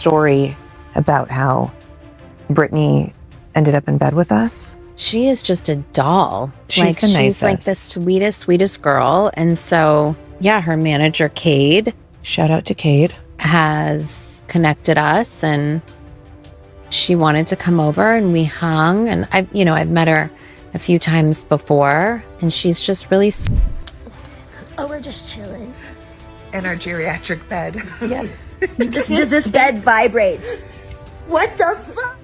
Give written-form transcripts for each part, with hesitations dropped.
story about how Britney ended up in bed with us. She is just a doll. She's the she's nicest. like the sweetest girl. And so, yeah, her manager, Cade, Shout out to Cade. has connected us, and she wanted to come over, and we hung. And I've met her a few times before, and she's just really Oh, we're just chilling. In our geriatric bed. Yeah. This bed vibrates. What the fuck?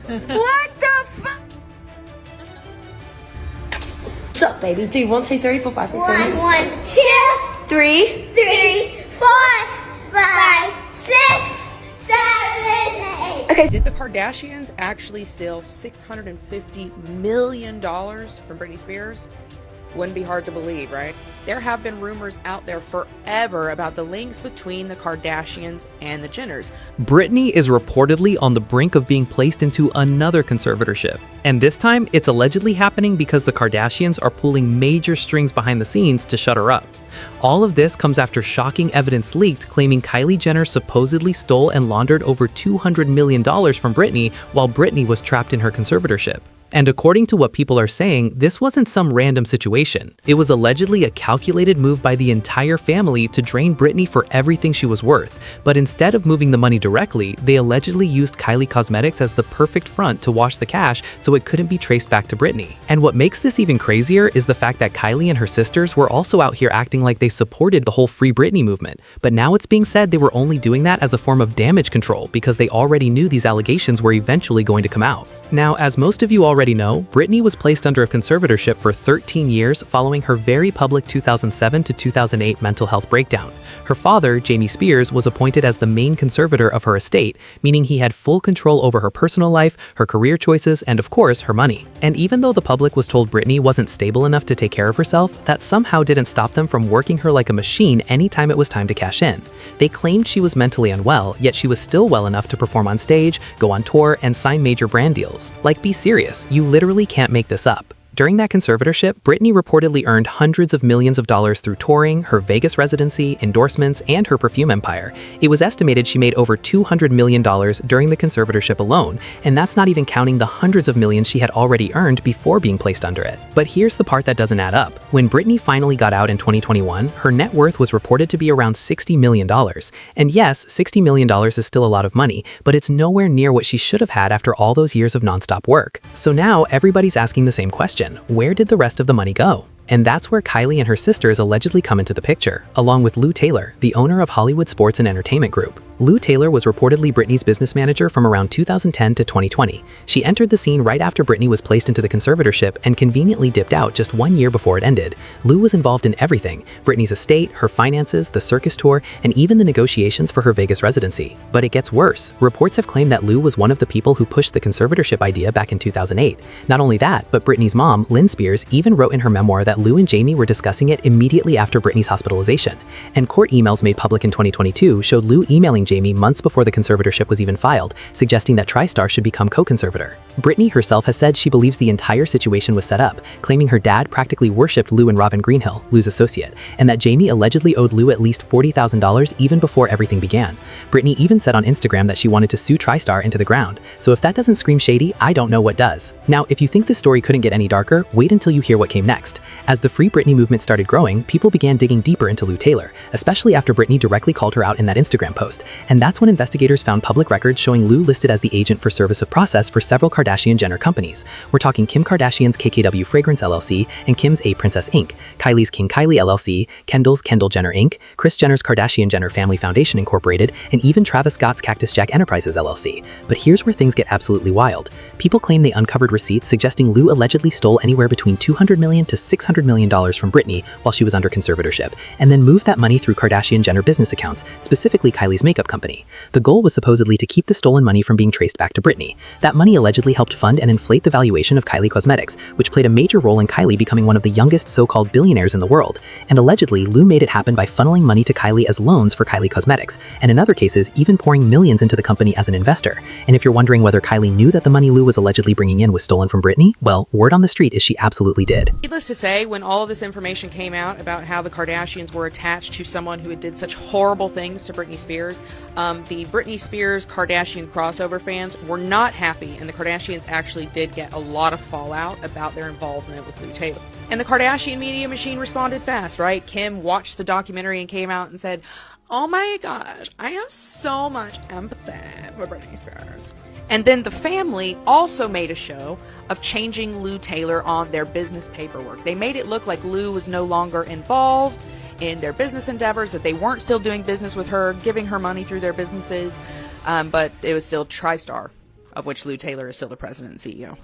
What the fuck? What's up, baby? 2, 1, 2, 3, 4, 5, 6, 7, 1, 1, 2, 3. 3, 4, 5, 6, 7, 8. Okay. Did the Kardashians actually steal $650 million from Britney Spears? Wouldn't be hard to believe, right? There have been rumors out there forever about the links between the Kardashians and the Jenners. Britney is reportedly on the brink of being placed into another conservatorship. And this time, it's allegedly happening because the Kardashians are pulling major strings behind the scenes to shut her up. All of this comes after shocking evidence leaked claiming Kylie Jenner supposedly stole and laundered over $200 million from Britney while Britney was trapped in her conservatorship. And according to what people are saying, this wasn't some random situation. It was allegedly a calculated move by the entire family to drain Britney for everything she was worth. But instead of moving the money directly, they allegedly used Kylie Cosmetics as the perfect front to wash the cash so it couldn't be traced back to Britney. And what makes this even crazier is the fact that Kylie and her sisters were also out here acting like they supported the whole Free Britney movement. But now it's being said they were only doing that as a form of damage control because they already knew these allegations were eventually going to come out. Now, as most of you already know, Britney was placed under a conservatorship for 13 years following her very public 2007 to 2008 mental health breakdown. Her father, Jamie Spears, was appointed as the main conservator of her estate, meaning he had full control over her personal life, her career choices, and of course, her money. And even though the public was told Britney wasn't stable enough to take care of herself, that somehow didn't stop them from working her like a machine anytime it was time to cash in. They claimed she was mentally unwell, yet she was still well enough to perform on stage, go on tour, and sign major brand deals. Like, be serious, you literally can't make this up. During that conservatorship, Britney reportedly earned hundreds of millions of dollars through touring, her Vegas residency, endorsements, and her perfume empire. It was estimated she made over $200 million during the conservatorship alone, and that's not even counting the hundreds of millions she had already earned before being placed under it. But here's the part that doesn't add up. When Britney finally got out in 2021, her net worth was reported to be around $60 million. And yes, $60 million is still a lot of money, but it's nowhere near what she should have had after all those years of nonstop work. So now everybody's asking the same question. Where did the rest of the money go? And that's where Kylie and her sisters allegedly come into the picture, along with Lou Taylor, the owner of Hollywood Sports and Entertainment Group. Lou Taylor was reportedly Britney's business manager from around 2010 to 2020. She entered the scene right after Britney was placed into the conservatorship and conveniently dipped out just 1 year before it ended. Lou was involved in everything: Britney's estate, her finances, the circus tour, and even the negotiations for her Vegas residency. But it gets worse. Reports have claimed that Lou was one of the people who pushed the conservatorship idea back in 2008. Not only that, but Britney's mom, Lynn Spears, even wrote in her memoir that Lou and Jamie were discussing it immediately after Britney's hospitalization. And court emails made public in 2022 showed Lou emailing Jamie months before the conservatorship was even filed, suggesting that TriStar should become co-conservator. Britney herself has said she believes the entire situation was set up, claiming her dad practically worshipped Lou and Robin Greenhill, Lou's associate, and that Jamie allegedly owed Lou at least $40,000 even before everything began. Britney even said on Instagram that she wanted to sue TriStar into the ground. So if that doesn't scream shady, I don't know what does. Now, if you think this story couldn't get any darker, wait until you hear what came next. As the Free Britney movement started growing, people began digging deeper into Lou Taylor, especially after Britney directly called her out in that Instagram post. And that's when investigators found public records showing Lou listed as the agent for service of process for several Kardashian-Jenner companies. We're talking Kim Kardashian's KKW Fragrance LLC and Kim's A Princess Inc., Kylie's King Kylie LLC, Kendall's Kendall Jenner Inc., Kris Jenner's Kardashian-Jenner Family Foundation Incorporated, and even Travis Scott's Cactus Jack Enterprises LLC. But here's where things get absolutely wild. People claim they uncovered receipts suggesting Lou allegedly stole anywhere between $200 million to $600 million from Britney while she was under conservatorship, and then moved that money through Kardashian-Jenner business accounts, specifically Kylie's makeup company. The goal was supposedly to keep the stolen money from being traced back to Britney. That money allegedly helped fund and inflate the valuation of Kylie Cosmetics, which played a major role in Kylie becoming one of the youngest so-called billionaires in the world. And allegedly, Lou made it happen by funneling money to Kylie as loans for Kylie Cosmetics, and in other cases, even pouring millions into the company as an investor. And if you're wondering whether Kylie knew that the money Lou was allegedly bringing in was stolen from Britney, well, word on the street is she absolutely did. Needless to say, when all of this information came out about how the Kardashians were attached to someone who had did such horrible things to Britney Spears, The Britney Spears Kardashian crossover fans were not happy, and the Kardashians actually did get a lot of fallout about their involvement with Lou Taylor. And the Kardashian media machine responded fast, right? Kim watched the documentary and came out and said, "Oh my gosh, I have so much empathy for Britney Spears." And then the family also made a show of changing Lou Taylor on their business paperwork. They made it look like Lou was no longer involved in their business endeavors, that they weren't still doing business with her, giving her money through their businesses, but it was still TriStar, of which Lou Taylor is still the president and CEO.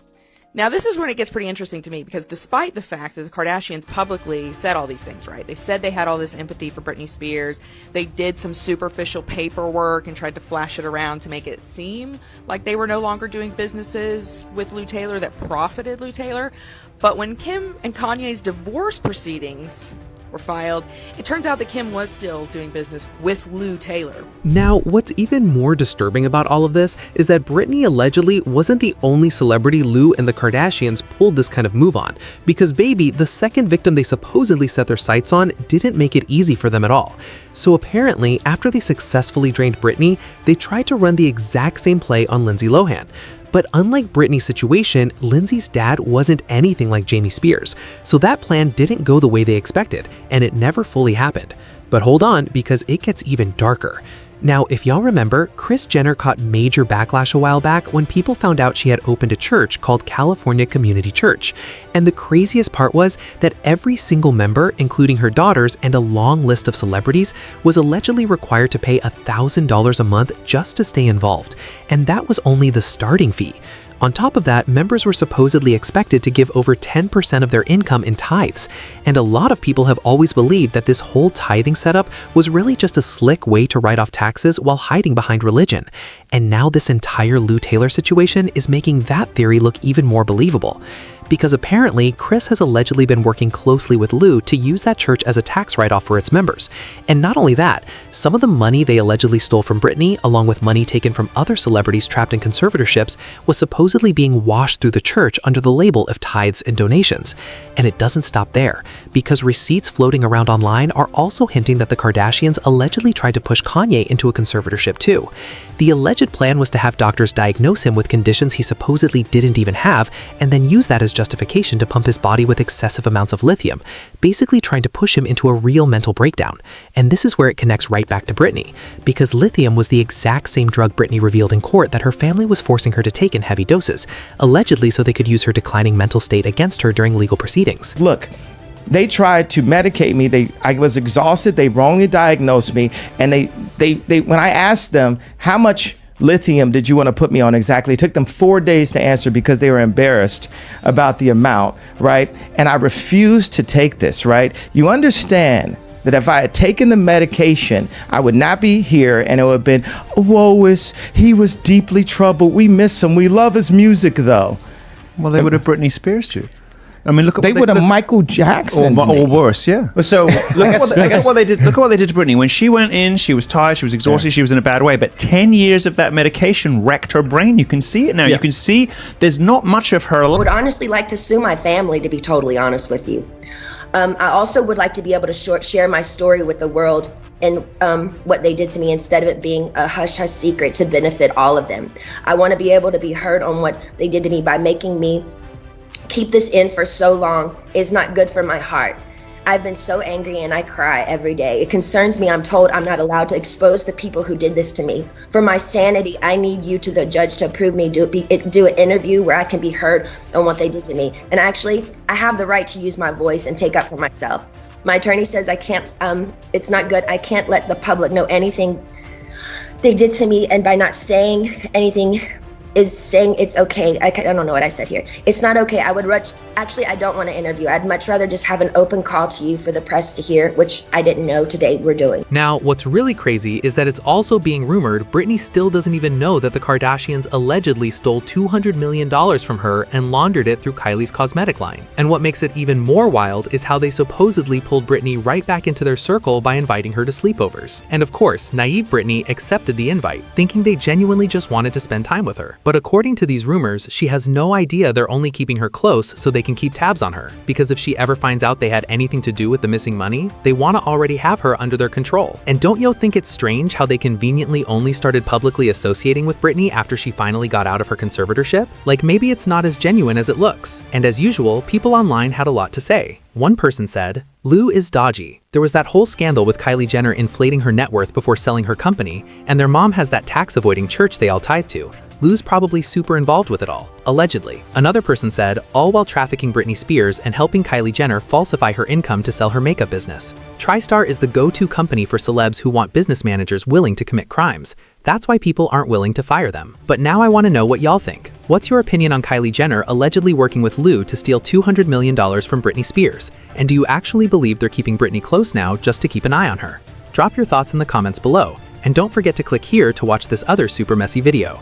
Now, this is when it gets pretty interesting to me, because despite the fact that the Kardashians publicly said all these things, right? They said they had all this empathy for Britney Spears. They did some superficial paperwork and tried to flash it around to make it seem like they were no longer doing businesses with Lou Taylor that profited Lou Taylor. But when Kim and Kanye's divorce proceedings were filed, it turns out that Kim was still doing business with Lou Taylor. Now, what's even more disturbing about all of this is that Britney allegedly wasn't the only celebrity Lou and the Kardashians pulled this kind of move on, because baby, the second victim they supposedly set their sights on, didn't make it easy for them at all. So apparently, after they successfully drained Britney, they tried to run the exact same play on Lindsay Lohan. But unlike Britney's situation, Lindsay's dad wasn't anything like Jamie Spears, so that plan didn't go the way they expected, and it never fully happened. But hold on, because it gets even darker. Now, if y'all remember, Kris Jenner caught major backlash a while back when people found out she had opened a church called California Community Church. And the craziest part was that every single member, including her daughters and a long list of celebrities, was allegedly required to pay $1,000 a month just to stay involved. And that was only the starting fee. On top of that, members were supposedly expected to give over 10% of their income in tithes. And a lot of people have always believed that this whole tithing setup was really just a slick way to write off taxes while hiding behind religion. And now this entire Lou Taylor situation is making that theory look even more believable. Because apparently, Kris has allegedly been working closely with Lou to use that church as a tax write-off for its members. And not only that, some of the money they allegedly stole from Britney, along with money taken from other celebrities trapped in conservatorships, was supposedly being washed through the church under the label of tithes and donations. And it doesn't stop there, because receipts floating around online are also hinting that the Kardashians allegedly tried to push Kanye into a conservatorship too. The alleged plan was to have doctors diagnose him with conditions he supposedly didn't even have, and then use that as justification to pump his body with excessive amounts of lithium, basically trying to push him into a real mental breakdown. And this is where it connects right back to Britney, because lithium was the exact same drug Britney revealed in court that her family was forcing her to take in heavy doses, allegedly so they could use her declining mental state against her during legal proceedings. Look, they tried to medicate me. I was exhausted. They wrongly diagnosed me. And they when I asked them, how much lithium did you want to put me on exactly? It took them 4 days to answer because they were embarrassed about the amount, right? And I refused to take this, right? You understand that if I had taken the medication, I would not be here, and it would have been, he was deeply troubled. We miss him. We love his music, though. Well, they would have Britney Spears too. I mean, look at they would have Michael Jackson or worse, yeah. So look at what they did. Look at what they did to Britney. When she went in, she was tired, she was exhausted, she was in a bad way. But 10 years of that medication wrecked her brain. You can see it now. You can see there's not much of her. I would honestly like to sue my family, to be totally honest with you. I also would like to be able to share my story with the world and what they did to me, instead of it being a hush-hush secret to benefit all of them. I want to be able to be heard on what they did to me. By making me keep this in for so long is not good for my heart. I've been so angry and I cry every day. It concerns me. I'm told I'm not allowed to expose the people who did this to me. For my sanity, I need you, to the judge, to approve me, do an interview where I can be heard on what they did to me. And actually, I have the right to use my voice and take up for myself. My attorney says I can't, it's not good. I can't let the public know anything they did to me, and by not saying anything is saying it's okay. I don't know what I said here. It's not okay. I don't want to interview. I'd much rather just have an open call to you for the press to hear, which I didn't know today we're doing. Now, what's really crazy is that it's also being rumored Britney still doesn't even know that the Kardashians allegedly stole $200 million from her and laundered it through Kylie's cosmetic line. And what makes it even more wild is how they supposedly pulled Britney right back into their circle by inviting her to sleepovers. And of course, naive Britney accepted the invite, thinking they genuinely just wanted to spend time with her. But according to these rumors, she has no idea they're only keeping her close so they can keep tabs on her, because if she ever finds out they had anything to do with the missing money, they want to already have her under their control. And don't you think it's strange how they conveniently only started publicly associating with Britney after she finally got out of her conservatorship? Like, maybe it's not as genuine as it looks. And as usual, people online had a lot to say. One person said, "Lou is dodgy. There was that whole scandal with Kylie Jenner inflating her net worth before selling her company, and their mom has that tax-avoiding church they all tithe to. Lou's probably super involved with it all, allegedly." Another person said, all while trafficking Britney Spears and helping Kylie Jenner falsify her income to sell her makeup business. TriStar is the go-to company for celebs who want business managers willing to commit crimes. That's why people aren't willing to fire them. But now I want to know what y'all think. What's your opinion on Kylie Jenner allegedly working with Lou to steal $200 million from Britney Spears? And do you actually believe they're keeping Britney close now just to keep an eye on her? Drop your thoughts in the comments below. And don't forget to click here to watch this other super messy video.